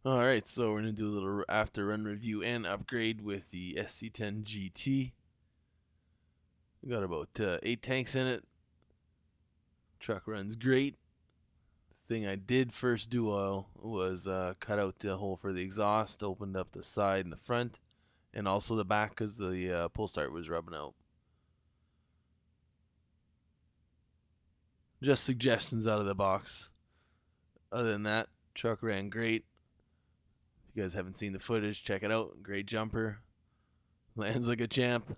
Alright, so we're going to do a little after run review and upgrade with the SC10GT. We got about 8 tanks in it. Truck runs great. The thing I did first do was cut out the hole for the exhaust, opened up the side and the front, and also the back because the pull start was rubbing out. Just suggestions out of the box. Other than that, truck ran great. If you guys haven't seen the footage, check it out. Great jumper. Lands like a champ.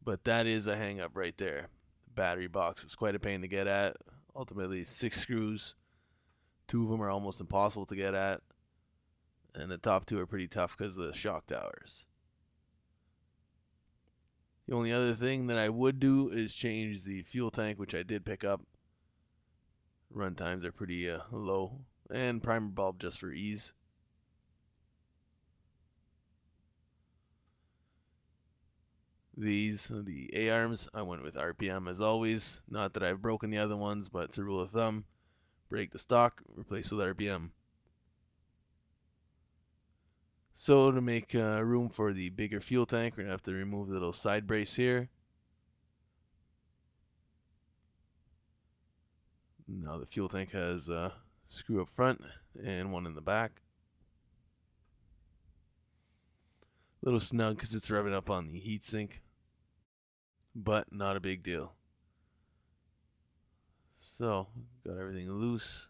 But that is a hang up right there. The battery box was quite a pain to get at. Ultimately 6 screws. 2 of them are almost impossible to get at. And the top 2 are pretty tough because of the shock towers. The only other thing that I would do is change the fuel tank, which I did pick up. Run times are pretty low. And primer bulb just for ease. The A-arms, I went with RPM as always. Not that I've broken the other ones, but it's a rule of thumb. Break the stock, replace with RPM. So to make room for the bigger fuel tank, we're going to have to remove the little side brace here. Now the fuel tank has a screw up front and one in the back. A little snug because it's rubbing up on the heatsink, but not a big deal. So, got everything loose.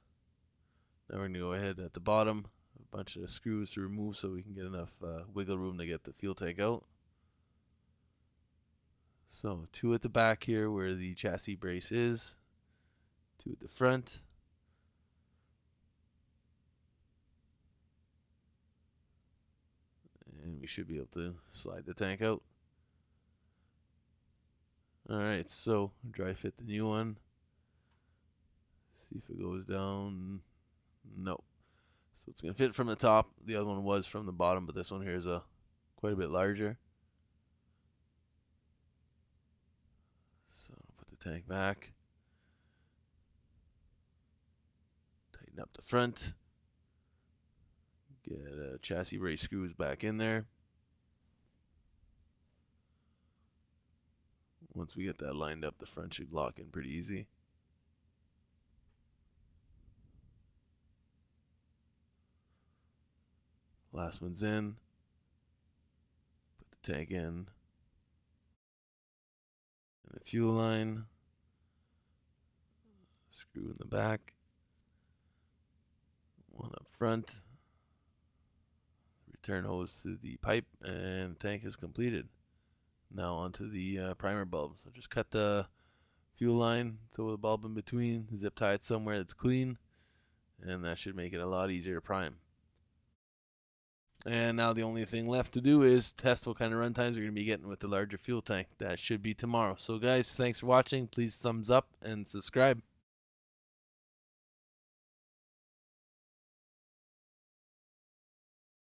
Now we're going to go ahead at the bottom, a bunch of screws to remove so we can get enough wiggle room to get the fuel tank out. So 2 at the back here where the chassis brace is, 2 at the front. And we should be able to slide the tank out. Alright, so dry fit the new one. See if it goes down. No. So it's going to fit from the top. The other one was from the bottom, but this one here is quite a bit larger. So put the tank back. Tighten up the front. Get chassis brace screws back in there. Once we get that lined up, the front should lock in pretty easy. Last one's in. Put the tank in. And the fuel line. Screw in the back. One up front. Return hose to the pipe, and the tank is completed. Now onto the primer bulb. So just cut the fuel line, throw the bulb in between, zip tie it somewhere that's clean, and that should make it a lot easier to prime. And now the only thing left to do is test what kind of run times we're going to be getting with the larger fuel tank. That should be tomorrow. So guys, thanks for watching. Please thumbs up and subscribe.